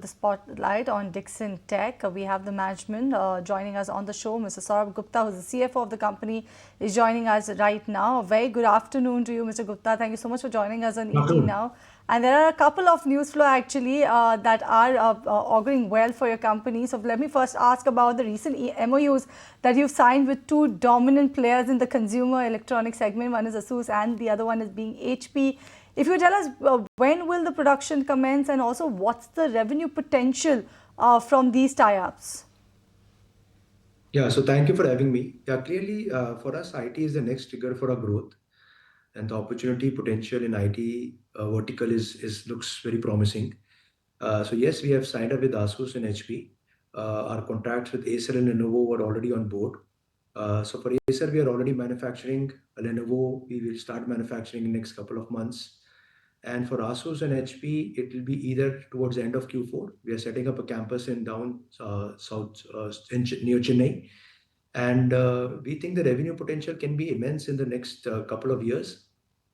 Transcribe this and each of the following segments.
the spotlight on Dixon Tech. We have the management joining us on the show. Mr. Saurabh Gupta, who is the CFO of the company, is joining us right now. A very good afternoon to you, Mr. Gupta. Thank you so much for joining us on ET Now. And there are a couple of news flow actually that are auguring well for your company. So let me first ask about the recent MoUs that you've signed with two dominant players in the consumer electronics segment. One is ASUS and the other one is being HP. If you tell us when will the production commence and also what's the revenue potential from these tie-ups? Yeah, so thank you for having me. Yeah, clearly for us, IT is the next trigger for our growth, and the opportunity potential in IT vertical is looks very promising. So yes, we have signed up with ASUS and HP. Our contracts with Acer and Lenovo were already on board. So for Acer, we are already manufacturing. Lenovo, we will start manufacturing in the next couple of months. And for ASUS and HP, it will be either towards the end of Q4. We are setting up a campus in down south near Chennai. And we think the revenue potential can be immense in the next couple of years.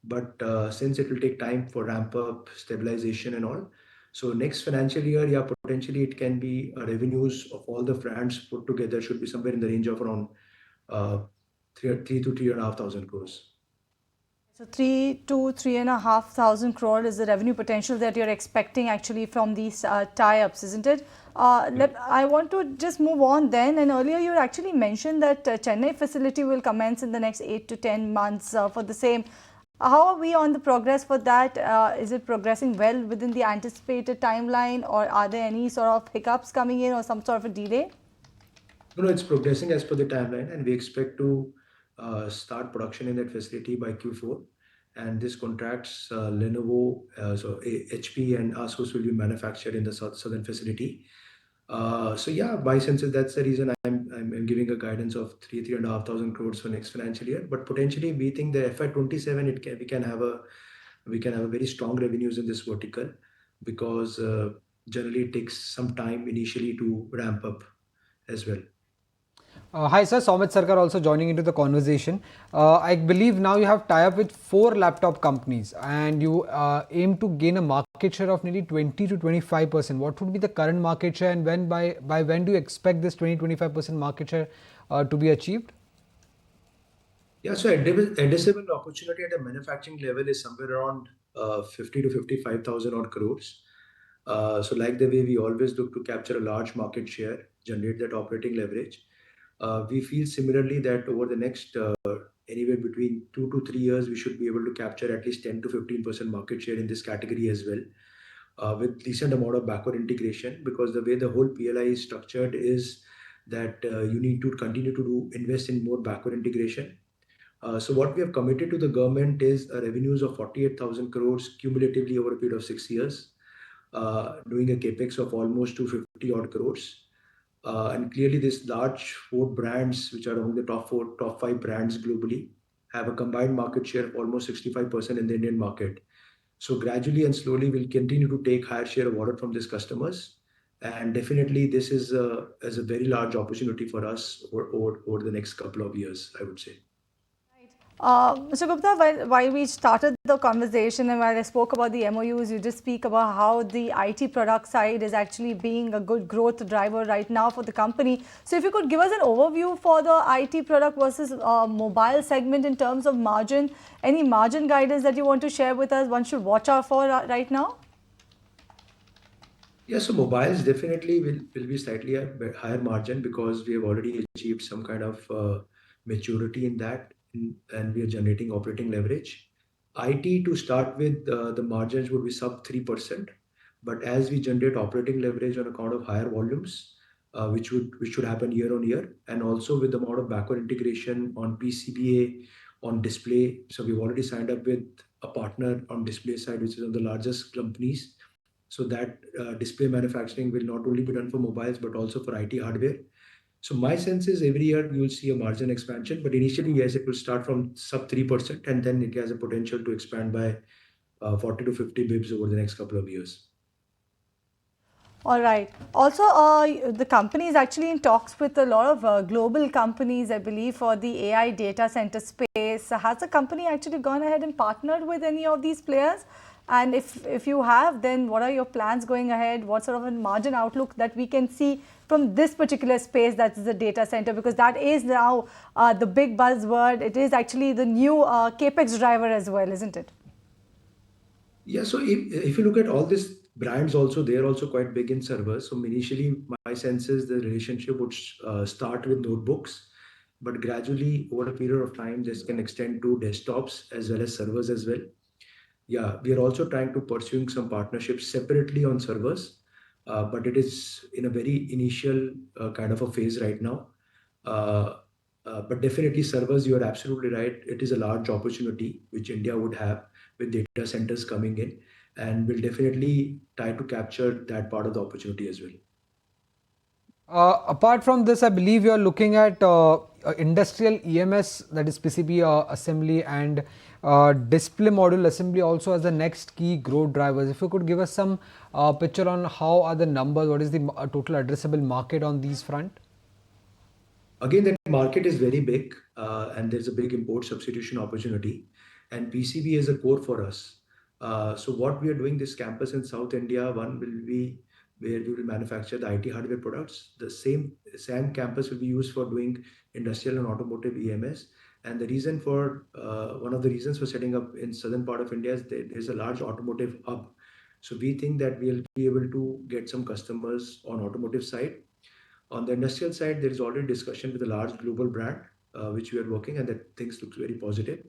But since it will take time for ramp up, stabilization and all. So next financial year, yeah, potentially it can be revenues of all the brands put together should be somewhere in the range of around 3 to 3,500 crores. So 3 to 3,500 crore is the revenue potential that you're expecting actually from these tie-ups, isn't it? I want to just move on then. And earlier you actually mentioned that Chennai facility will commence in the next 8 to 10 months for the same. How are we on the progress for that? Is it progressing well within the anticipated timeline, or are there any sort of hiccups coming in or some sort of a delay? No, it's progressing as per the timeline, and we expect to start production in that facility by Q4. And this contracts Lenovo, so HP and ASUS will be manufactured in the southern facility. So yeah, my sense is that's the reason I'm giving a guidance of 3,500 crores for next financial year. But potentially we think the FY27 we can have a very strong revenues in this vertical, because generally it takes some time initially to ramp up as well. Hi sir, Soumit Sarkar also joining into the conversation. I believe now you have tie-up with 4 laptop companies and you aim to gain a market share of nearly 20 to 25%. What would be the current market share, and when by when do you expect this 20-25% market share to be achieved? Yeah, so addressable opportunity at a manufacturing level is somewhere around 50 to 55,000 odd crores. So like the way we always look to capture a large market share, generate that operating leverage. We feel similarly that over the next anywhere between 2 to 3 years, we should be able to capture at least 10 to 15% market share in this category as well, with decent amount of backward integration, because the way the whole PLI is structured is that you need to continue to invest in more backward integration. So what we have committed to the government is revenues of 48,000 crores cumulatively over a period of 6 years, doing a Capex of almost 250 odd crores. And clearly these large 4 brands, which are among the top 5 brands globally, have a combined market share of almost 65% in the Indian market. So gradually and slowly we'll continue to take higher share of order from these customers. And definitely this is a very large opportunity for us over the next couple of years, I would say. Mr. Gupta, while we started the conversation and while I spoke about the MOUs, you just speak about how the IT product side is actually being a good growth driver right now for the company. So if you could give us an overview for the IT product versus mobile segment in terms of margin, any margin guidance that you want to share with us, one should watch out for right now? Yeah, so mobiles definitely will be slightly a higher margin, because we have already achieved some kind of maturity in that, and we are generating operating leverage. IT to start with, the margins would be sub 3%, but as we generate operating leverage on account of higher volumes, which should happen year on year, and also with the amount of backward integration on PCBA, on display. So we've already signed up with a partner on display side, which is one of the largest companies. So that display manufacturing will not only be done for mobiles, but also for IT hardware. So my sense is every year we will see a margin expansion, but initially, yes, it will start from sub 3%, and then it has a potential to expand by 40 to 50 bips over the next couple of years. All right. Also, the company is actually in talks with a lot of global companies, I believe, for the AI data center space. Has the company actually gone ahead and partnered with any of these players? And if you have, then what are your plans going ahead? What sort of a margin outlook that we can see from this particular space, that is the data center, because that is now the big buzzword. It is actually the new Capex driver as well, isn't it? Yeah, so if you look at all these brands also, they're also quite big in servers. So initially, my sense is the relationship would start with notebooks, but gradually over a period of time, this can extend to desktops as well as servers as well. Yeah, we are also trying to pursuing some partnerships separately on servers, but it is in a very initial kind of a phase right now. Uh, but definitely servers, you are absolutely right. It is a large opportunity which India would have with data centers coming in, and we'll definitely try to capture that part of the opportunity as well. Apart from this, I believe you are looking at industrial EMS, that is PCB assembly, and display module assembly also as the next key growth drivers. If you could give us some picture on how are the numbers, what is the total addressable market on these front? Again, that market is very big, and there's a big import substitution opportunity, and PCB is a core for us. So what we are doing this campus in South India, one will be where we will manufacture the IT hardware products. The same campus will be used for doing industrial and automotive EMS. And the reason for one of the reasons for setting up in southern part of India is there's a large automotive hub. So we think that we'll be able to get some customers on automotive side. On the industrial side, there is already discussion with a large global brand, which we are working, and that things look very positive.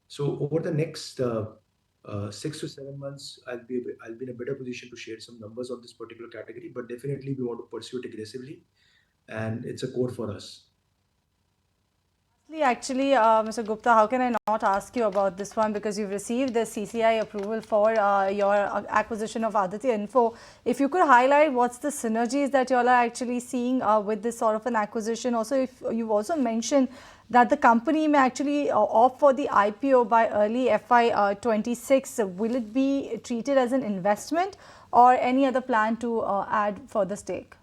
So over the next 6 to 7 months, I'll be in a better position to share some numbers on this particular category. But definitely, we want to pursue it aggressively, and it's a core for us. Actually, Mr. Gupta, how can I not ask you about this one, because you've received the CCI approval for your acquisition of Aditya Info. If you could highlight what's the synergies that you all are actually seeing with this sort of an acquisition. Also, if you've also mentioned that the company may actually opt for the IPO by early FY26, will it be treated as an investment or any other plan to add further stake?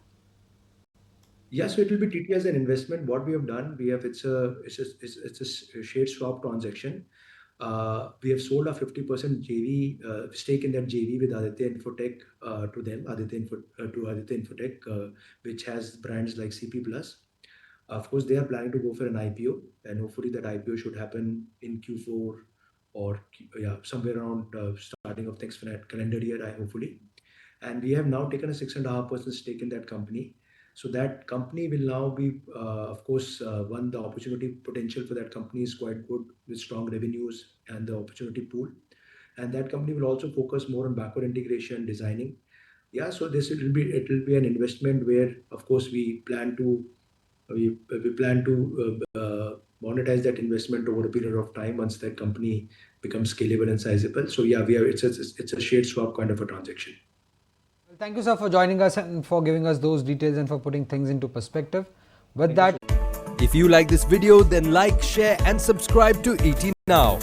Yes, so it will be treated as an investment. What we have done, it's a share swap transaction. We have sold a 50% JV stake in that JV with Aditya Infotech to them, to Aditya Infotech, which has brands like CP Plus. Of course, they are planning to go for an IPO, and hopefully that IPO should happen in Q4 or somewhere around starting of next calendar year, hopefully. And we have now taken a 6.5% stake in that company. So that company will now be, of course, the opportunity potential for that company is quite good with strong revenues and the opportunity pool. And that company will also focus more on backward integration, designing. Yeah, so it will be an investment where, of course, we plan to monetize that investment over a period of time once that company becomes scalable and sizable. So yeah, it's a share swap kind of a transaction. Thank you, sir, for joining us and for giving us those details and for putting things into perspective. With that, if you like this video, then like, share and subscribe to ET Now.